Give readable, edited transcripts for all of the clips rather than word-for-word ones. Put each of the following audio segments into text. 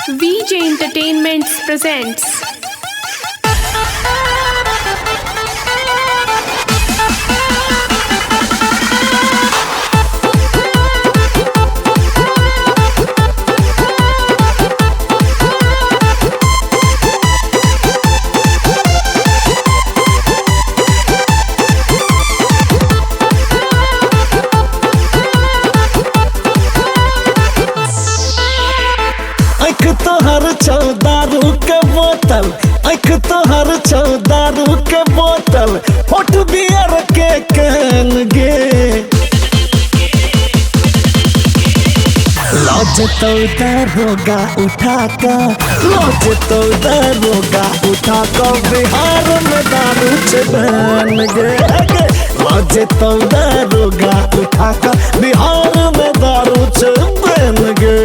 VJ Entertainments presents तोहर 14 के बोतल आँख तोहर 14 के बोतल होट बियर के कैन गे लॉज तो दरोगा उठा का लॉज तो दरोगा उठा का बिहार में दारू चबन गे लॉज तो दरोगा उठा का बिहार में दारू चबन गे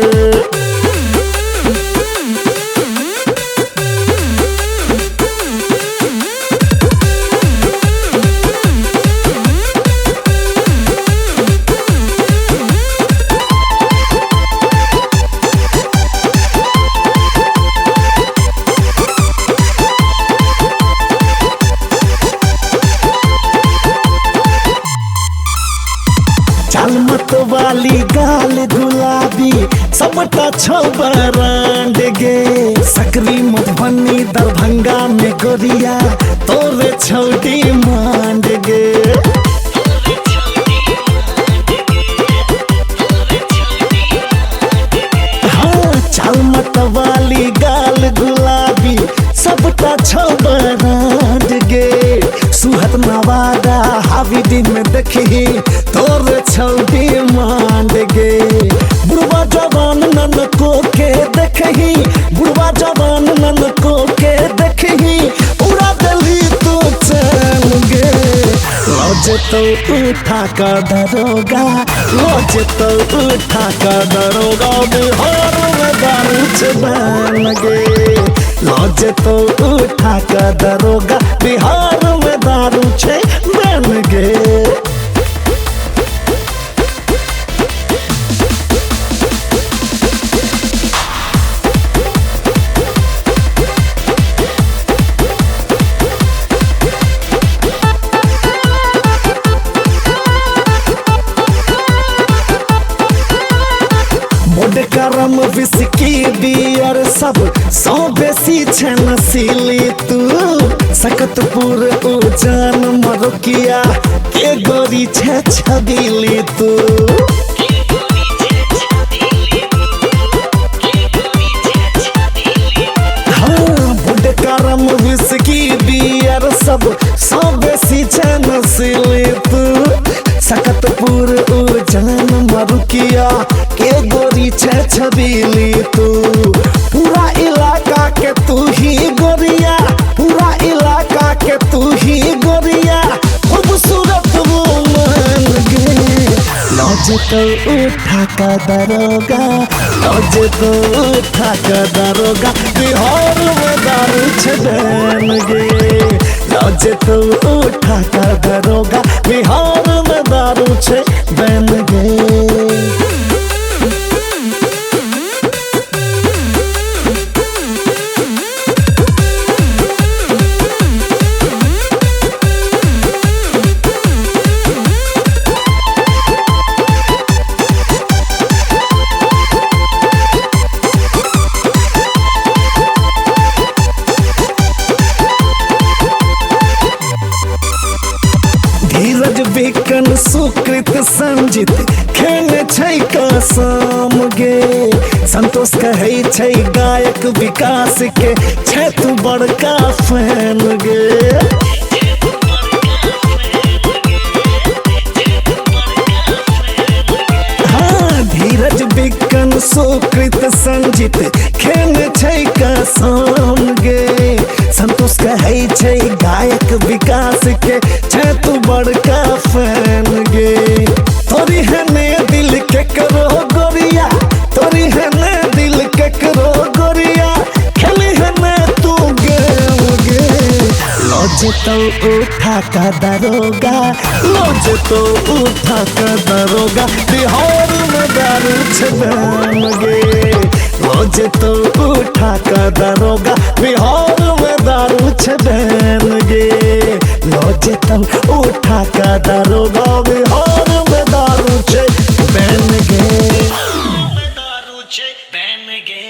मत वाली गाल गुलाबी सबटा छबरांड गे सकरी मधुबनी दरभंगा में गोरिया तोरे छोटी मांड गे हाँ चल मत वाली गाल गुलाबी सबटा छबरांड गे सुहत नवादा हावी में देखी तोरे छोटी मांड गे बुढ़वा जवान नन को के देखही बुढ़वा जवान नन को के देखही उड़ा दिली तू चल गे लॉज तो उठा का दरोगा लॉज तो उठा का दरोगा बिहार में दारू चबन गे लॉज तो उठा का दरोगा बिहार में दारू चबन गे करम विस्की बियर सब सौ बेसी छे नसीली तू सकतपुर उजान मरुकिया के गोरी छे छबीली तू हाँ बुढ़ करम विस्की बियर सब सौ बेसी छे नसीली तू सकतपुर उजान मरुकिया के गोरी छे छबीली तू पूरा इलाका के तू ही गोरिया पूरा इलाका के तू ही गोरिया खूबसूरत वुमन गे लॉज तो उठा का दरोगा लॉज तो उठा का दरोगा बिहार में दारू चबन गे लॉज तो उठा का दरोगा बिहार में दारू चबन गे धीरज बेकन सुकृत संजित खेने छै कसम गे संतोष कहै छै गायक विकास के छै तू बड़का फैन गे हाँ धीरज बेकन सुकृत संजित खेने छै कसम गे संतोष कहै छै गायक विकास के छै तू बड़का फैन गे तोरी है ने दिल के करो गोरिया तोरी है ने दिल के करो गोरिया खेली है ने तू गेम गे लॉज तो उठा का दरोगा लॉज तो उठा का दरोगा बिहार में दारू चबन गे लॉज जेतो उठा का दारोगा बिहार में दारू छे बहन गे लो जेतो उठा का दारोगा बिहार में दारू छे बहन गे दारू छे बहन गे।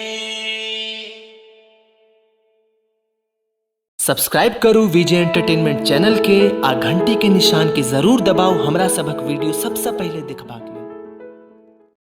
सब्सक्राइब करू विजय एंटरटेनमेंट चैनल के आ घंटी के निशान के जरूर दबाओ हमरा सबक वीडियो सबसे पहले देखबा के।